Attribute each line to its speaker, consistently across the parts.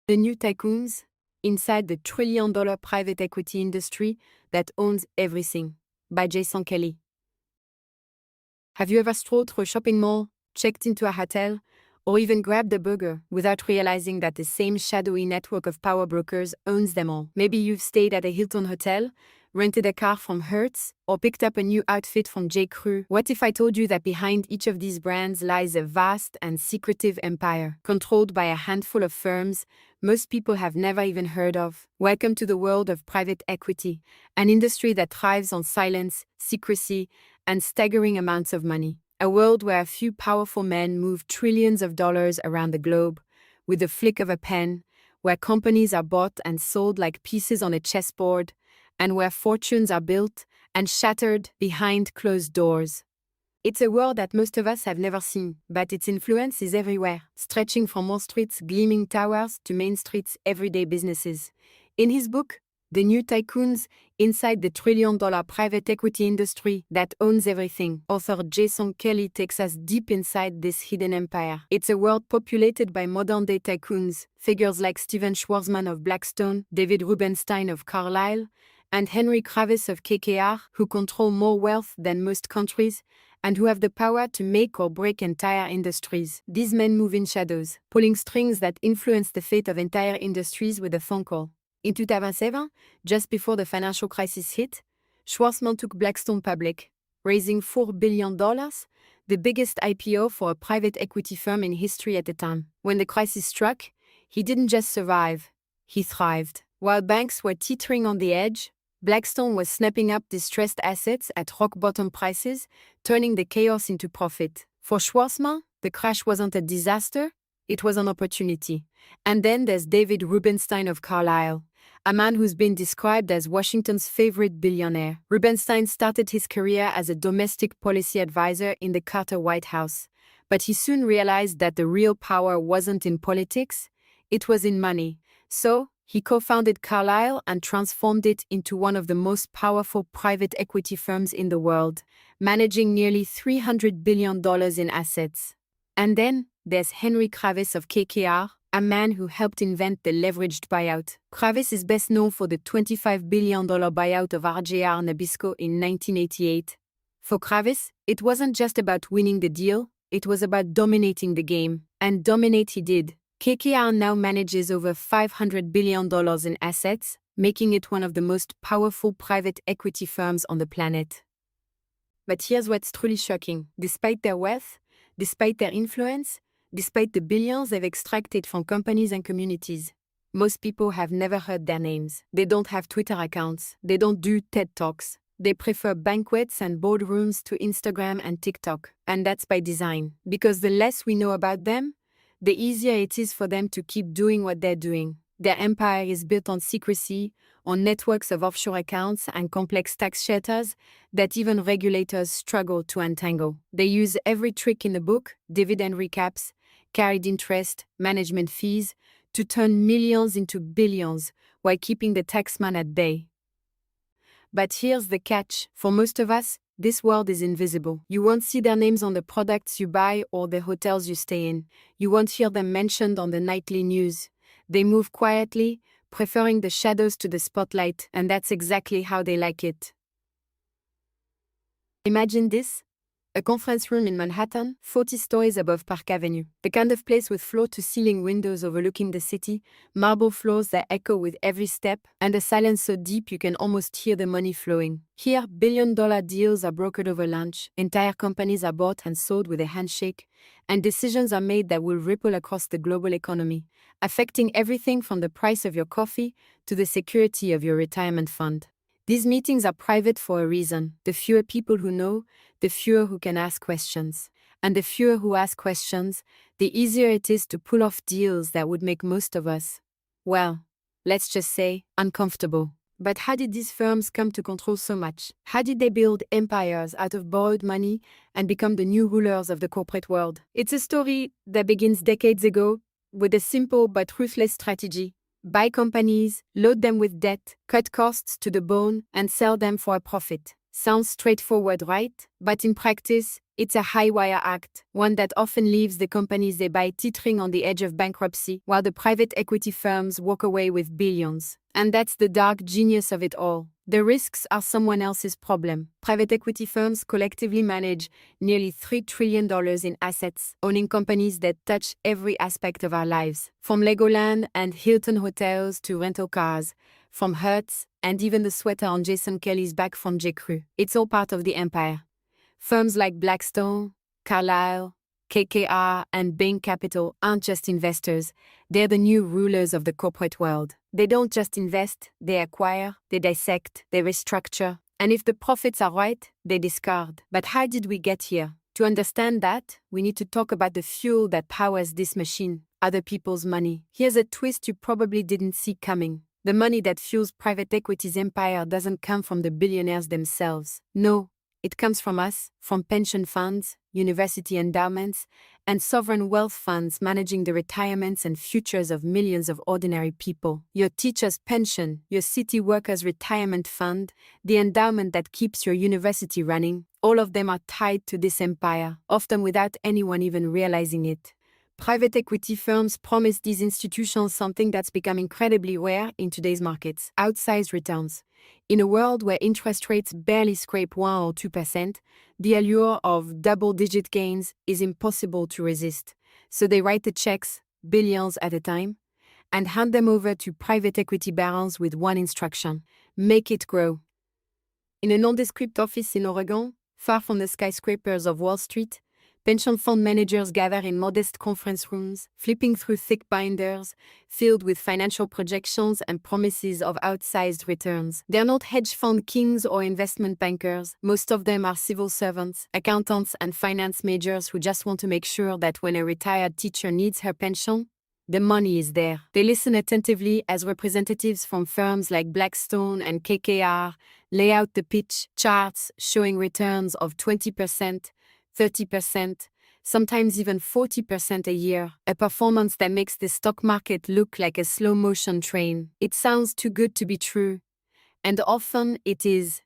Speaker 1: The new Tycoons, inside the trillion-dollar private equity industry that owns everything, by Jason Kelly. Have you ever strolled through a shopping mall, checked into a hotel, or even grabbed a burger without realizing that the same shadowy network of power brokers owns them all? Maybe you've stayed at a Hilton hotel, rented a car from Hertz, or picked up a new outfit from J.Crew. What if I told you that behind each of these brands lies a vast and secretive empire, controlled by a handful of firms most people have never even heard of? Welcome to the world of private equity, an industry that thrives on silence, secrecy, and staggering amounts of money. A world where a few powerful men move trillions of dollars around the globe with the flick of a pen, where companies are bought and sold like pieces on a chessboard, and where fortunes are built and shattered behind closed doors. It's a world that most of us have never seen, but its influence is everywhere, stretching from Wall Street's gleaming towers to Main Street's everyday businesses. In his book, The New Tycoons, Inside the Trillion-Dollar Private Equity Industry That Owns Everything, author Jason Kelly takes us deep inside this hidden empire. It's a world populated by modern-day tycoons, figures like Stephen Schwarzman of Blackstone, David Rubenstein of Carlyle, and Henry Kravis of KKR, who control more wealth than most countries, and who have the power to make or break entire industries. These men move in shadows, pulling strings that influence the fate of entire industries with a phone call. In 2007, just before the financial crisis hit, Schwarzman took Blackstone public, raising $4 billion, the biggest IPO for a private equity firm in history at the time. When the crisis struck, he didn't just survive, he thrived. While banks were teetering on the edge, Blackstone was snapping up distressed assets at rock-bottom prices, turning the chaos into profit. For Schwarzman, the crash wasn't a disaster, it was an opportunity. And then there's David Rubenstein of Carlyle, a man who's been described as Washington's favorite billionaire. Rubenstein started his career as a domestic policy advisor in the Carter White House, but he soon realized that the real power wasn't in politics, it was in money. So, he co-founded Carlyle and transformed it into one of the most powerful private equity firms in the world, managing nearly $300 billion in assets. And then, there's Henry Kravis of KKR, a man who helped invent the leveraged buyout. Kravis is best known for the $25 billion buyout of RJR Nabisco in 1988. For Kravis, it wasn't just about winning the deal, it was about dominating the game. And dominate he did. KKR now manages over $500 billion in assets, making it one of the most powerful private equity firms on the planet. But here's what's truly shocking. Despite their wealth, despite their influence, despite the billions they've extracted from companies and communities, most people have never heard their names. They don't have Twitter accounts. They don't do TED Talks. They prefer banquets and boardrooms to Instagram and TikTok. And that's by design. Because the less we know about them, the easier it is for them to keep doing what they're doing. Their empire is built on secrecy, on networks of offshore accounts and complex tax shelters that even regulators struggle to untangle. They use every trick in the book, dividend recaps, carried interest, management fees, to turn millions into billions while keeping the taxman at bay. But here's the catch. For most of us, this world is invisible. You won't see their names on the products you buy or the hotels you stay in. You won't hear them mentioned on the nightly news. They move quietly, preferring the shadows to the spotlight, and that's exactly how they like it. Imagine this: a conference room in Manhattan, 40 stories above Park Avenue. The kind of place with floor-to-ceiling windows overlooking the city, marble floors that echo with every step, and a silence so deep you can almost hear the money flowing. Here, billion-dollar deals are brokered over lunch, entire companies are bought and sold with a handshake, and decisions are made that will ripple across the global economy, affecting everything from the price of your coffee to the security of your retirement fund. These meetings are private for a reason. The fewer people who know, the fewer who can ask questions. And the fewer who ask questions, the easier it is to pull off deals that would make most of us, well, let's just say, uncomfortable. But how did these firms come to control so much? How did they build empires out of borrowed money and become the new rulers of the corporate world? It's a story that begins decades ago with a simple but ruthless strategy. Buy companies, load them with debt, cut costs to the bone, and sell them for a profit. Sounds straightforward, right? But in practice, It's a high-wire act, one that often leaves the companies they buy teetering on the edge of bankruptcy, while the private equity firms walk away with billions. And that's the dark genius of it all. The risks are someone else's problem. Private equity firms collectively manage nearly $3 trillion in assets, owning companies that touch every aspect of our lives. From Legoland and Hilton hotels to rental cars, from Hertz and even the sweater on Jason Kelly's back from J.Crew. It's all part of the empire. Firms like Blackstone, Carlyle, KKR, and Bain Capital aren't just investors, they're the new rulers of the corporate world. They don't just invest, they acquire, they dissect, they restructure, and if the profits are right, they discard. But how did we get here? To understand that, we need to talk about the fuel that powers this machine, other people's money. Here's a twist you probably didn't see coming. The money that fuels private equity's empire doesn't come from the billionaires themselves. No. It comes from us, from pension funds, university endowments, and sovereign wealth funds managing the retirements and futures of millions of ordinary people. Your teacher's pension, your city worker's retirement fund, the endowment that keeps your university running, all of them are tied to this empire, often without anyone even realizing it. Private equity firms promise these institutions something that's become incredibly rare in today's markets: outsized returns. In a world where interest rates barely scrape 1 or 2%, the allure of double-digit gains is impossible to resist. So they write the checks, billions at a time, and hand them over to private equity barons with one instruction: make it grow. In a nondescript office in Oregon, far from the skyscrapers of Wall Street, pension fund managers gather in modest conference rooms, flipping through thick binders, filled with financial projections and promises of outsized returns. They're not hedge fund kings or investment bankers. Most of them are civil servants, accountants, and finance majors who just want to make sure that when a retired teacher needs her pension, the money is there. They listen attentively as representatives from firms like Blackstone and KKR lay out the pitch charts showing returns of 20%, 30%, sometimes even 40% a year, a performance that makes the stock market look like a slow-motion train. It sounds too good to be true, and often it is.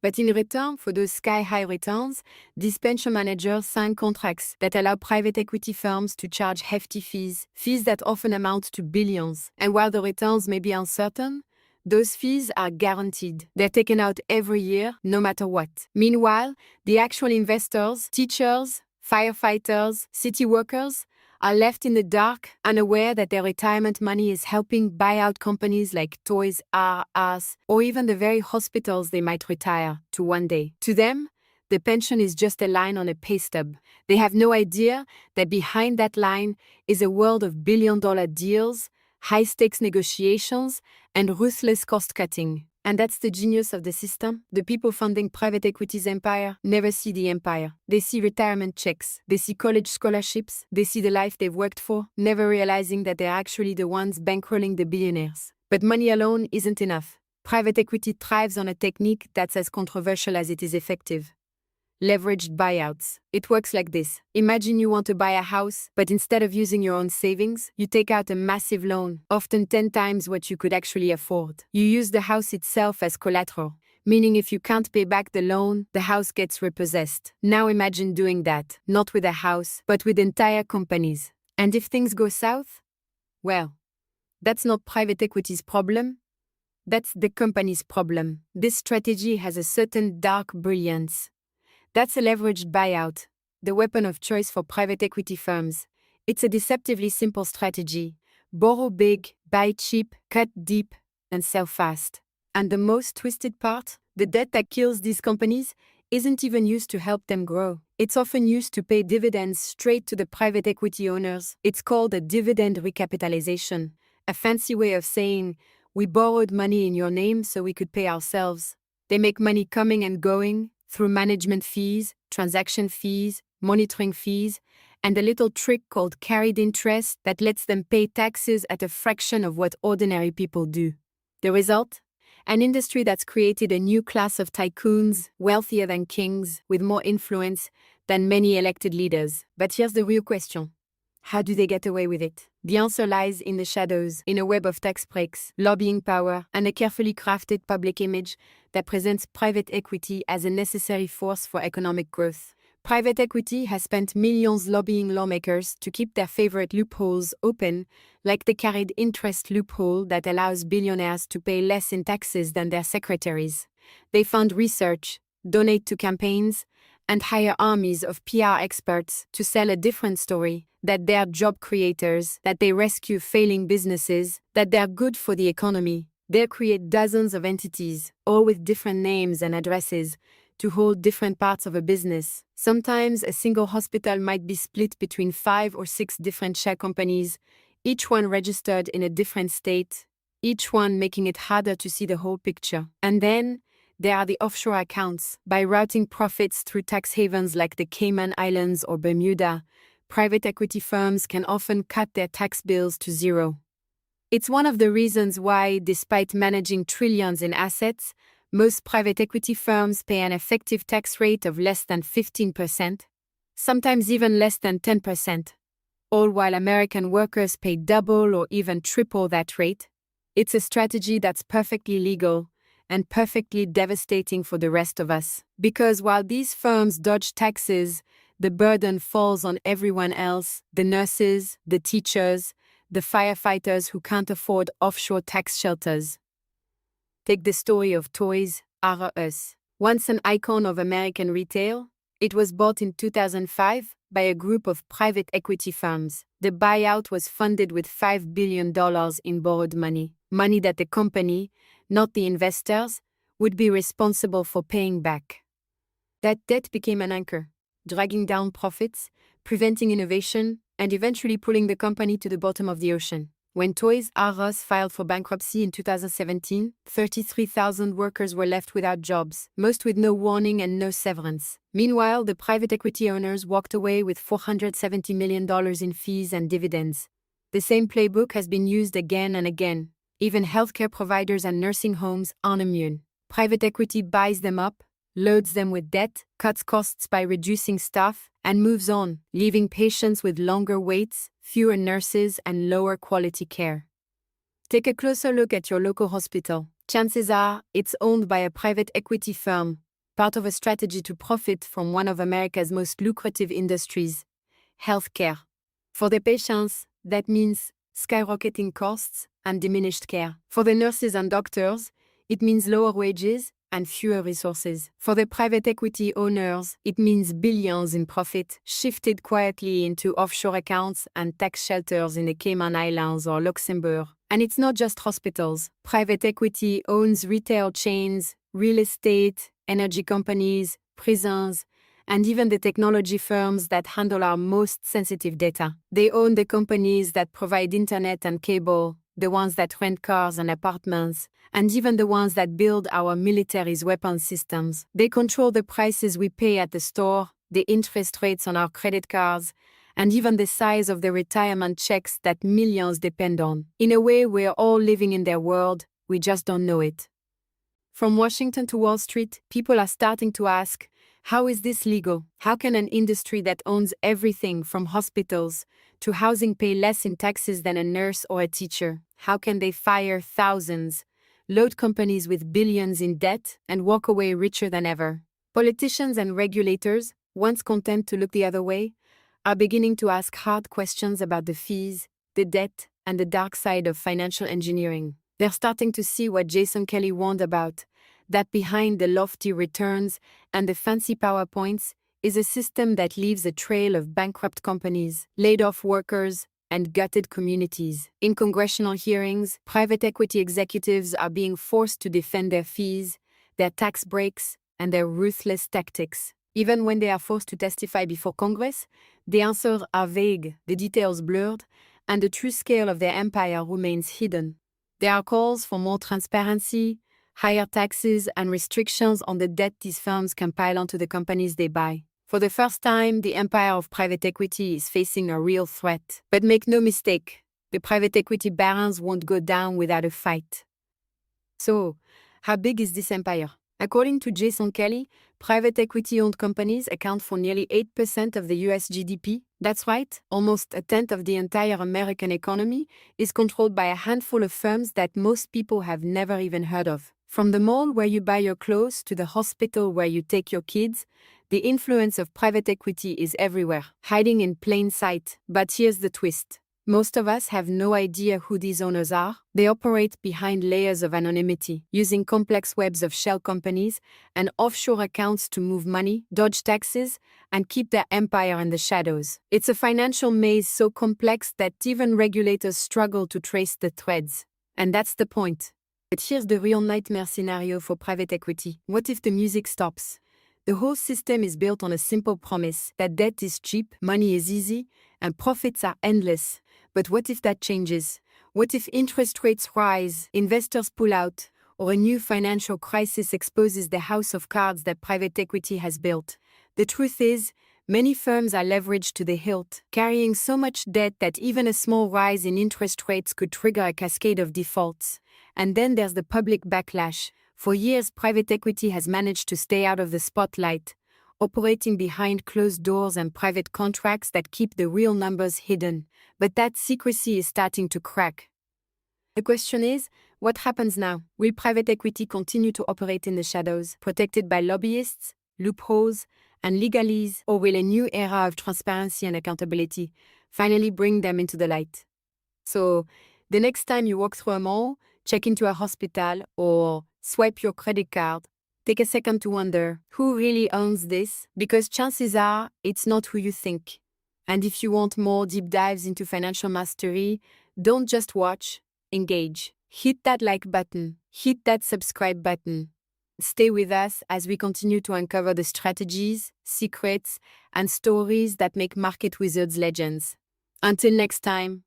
Speaker 1: But in return for those sky-high returns, these pension managers sign contracts that allow private equity firms to charge hefty fees that often amount to billions. And while the returns may be uncertain, those fees are guaranteed. They're taken out every year, no matter what. Meanwhile, the actual investors, teachers, firefighters, city workers, are left in the dark, unaware that their retirement money is helping buy out companies like Toys R Us, or even the very hospitals they might retire to one day. To them, the pension is just a line on a pay stub. They have no idea that behind that line is a world of billion-dollar deals, high-stakes negotiations, and ruthless cost-cutting. And that's the genius of the system. The people funding private equity's empire never see the empire. They see retirement checks. They see college scholarships. They see the life they've worked for, never realizing that they're actually the ones bankrolling the billionaires. But money alone isn't enough. Private equity thrives on a technique that's as controversial as it is effective: leveraged buyouts. It works like this. Imagine you want to buy a house, but instead of using your own savings, you take out a massive loan, often 10 times what you could actually afford. You use the house itself as collateral, meaning if you can't pay back the loan, the house gets repossessed. Now imagine doing that, not with a house, but with entire companies. And if things go south? Well, that's not private equity's problem. That's the company's problem. This strategy has a certain dark brilliance. That's a leveraged buyout, the weapon of choice for private equity firms. It's a deceptively simple strategy: borrow big, buy cheap, cut deep, and sell fast. And the most twisted part? The debt that kills these companies isn't even used to help them grow. It's often used to pay dividends straight to the private equity owners. It's called a dividend recapitalization, a fancy way of saying, we borrowed money in your name so we could pay ourselves. They make money coming and going, through management fees, transaction fees, monitoring fees, and a little trick called carried interest that lets them pay taxes at a fraction of what ordinary people do. The result? An industry that's created a new class of tycoons, wealthier than kings, with more influence than many elected leaders. But here's the real question. How do they get away with it? The answer lies in the shadows, in a web of tax breaks, lobbying power, and a carefully crafted public image that presents private equity as a necessary force for economic growth. Private equity has spent millions lobbying lawmakers to keep their favorite loopholes open, like the carried interest loophole that allows billionaires to pay less in taxes than their secretaries. They fund research, donate to campaigns, and hire armies of PR experts to sell a different story, that they're job creators, that they rescue failing businesses, that they're good for the economy. They'll create dozens of entities, all with different names and addresses, to hold different parts of a business. Sometimes a single hospital might be split between 5 or 6 different share companies, each one registered in a different state, each one making it harder to see the whole picture. And then, there are the offshore accounts. By routing profits through tax havens like the Cayman Islands or Bermuda, private equity firms can often cut their tax bills to zero. It's one of the reasons why, despite managing trillions in assets, most private equity firms pay an effective tax rate of less than 15%, sometimes even less than 10%, all while American workers pay double or even triple that rate. It's a strategy that's perfectly legal and perfectly devastating for the rest of us. Because while these firms dodge taxes, the burden falls on everyone else: the nurses, the teachers, the firefighters who can't afford offshore tax shelters. Take the story of Toys R Us. Once an icon of American retail, it was bought in 2005 by a group of private equity firms. The buyout was funded with $5 billion in borrowed money that the company, not the investors, would be responsible for paying back. That debt became an anchor, dragging down profits, preventing innovation, and eventually pulling the company to the bottom of the ocean. When Toys R Us filed for bankruptcy in 2017, 33,000 workers were left without jobs, most with no warning and no severance. Meanwhile, the private equity owners walked away with $470 million in fees and dividends. The same playbook has been used again and again. Even healthcare providers and nursing homes aren't immune. Private equity buys them up, loads them with debt, cuts costs by reducing staff, and moves on, leaving patients with longer waits, fewer nurses, and lower quality care. Take a closer look at your local hospital. Chances are it's owned by a private equity firm, part of a strategy to profit from one of America's most lucrative industries, healthcare. For the patients, that means skyrocketing costs and diminished care. For the nurses and doctors, it means lower wages and fewer resources. For the private equity owners, it means billions in profit, shifted quietly into offshore accounts and tax shelters in the Cayman Islands or Luxembourg. And it's not just hospitals. Private equity owns retail chains, real estate, energy companies, prisons, and even the technology firms that handle our most sensitive data. They own the companies that provide internet and cable, the ones that rent cars and apartments, and even the ones that build our military's weapons systems. They control the prices we pay at the store, the interest rates on our credit cards, and even the size of the retirement checks that millions depend on. In a way, we're all living in their world, we just don't know it. From Washington to Wall Street, people are starting to ask, how is this legal? How can an industry that owns everything from hospitals to housing pay less in taxes than a nurse or a teacher? How can they fire thousands, load companies with billions in debt, and walk away richer than ever? Politicians and regulators, once content to look the other way, are beginning to ask hard questions about the fees, the debt, and the dark side of financial engineering. They're starting to see what Jason Kelly warned about, that behind the lofty returns and the fancy PowerPoints is a system that leaves a trail of bankrupt companies, laid-off workers, and gutted communities. In congressional hearings, private equity executives are being forced to defend their fees, their tax breaks, and their ruthless tactics. Even when they are forced to testify before Congress, the answers are vague, the details blurred, and the true scale of their empire remains hidden. There are calls for more transparency, higher taxes, and restrictions on the debt these firms can pile onto the companies they buy. For the first time, the empire of private equity is facing a real threat. But make no mistake, the private equity barons won't go down without a fight. So, how big is this empire? According to Jason Kelly, private equity-owned companies account for nearly 8% of the US GDP. That's right, almost a tenth of the entire American economy is controlled by a handful of firms that most people have never even heard of. From the mall where you buy your clothes to the hospital where you take your kids, The influence of private equity is everywhere, hiding in plain sight. But here's the twist. Most of us have no idea who these owners are. They operate behind layers of anonymity, using complex webs of shell companies and offshore accounts to move money, dodge taxes, and keep their empire in the shadows. It's a financial maze so complex that even regulators struggle to trace the threads. And that's the point. But here's the real nightmare scenario for private equity. What if the music stops? The whole system is built on a simple promise that debt is cheap, money is easy, and profits are endless. But what if that changes? What if interest rates rise, investors pull out, or a new financial crisis exposes the house of cards that private equity has built? The truth is, many firms are leveraged to the hilt, carrying so much debt that even a small rise in interest rates could trigger a cascade of defaults. And then there's the public backlash. For years, private equity has managed to stay out of the spotlight, operating behind closed doors and private contracts that keep the real numbers hidden. But that secrecy is starting to crack. The question is, what happens now? Will private equity continue to operate in the shadows, protected by lobbyists, loopholes, and legalese, or will a new era of transparency and accountability finally bring them into the light? So, the next time you walk through a mall, check into a hospital, or swipe your credit card, take a second to wonder, who really owns this? Because chances are, it's not who you think. And if you want more deep dives into financial mastery, don't just watch, engage. Hit that like button, hit that subscribe button. Stay with us as we continue to uncover the strategies, secrets, and stories that make market wizards legends. Until next time.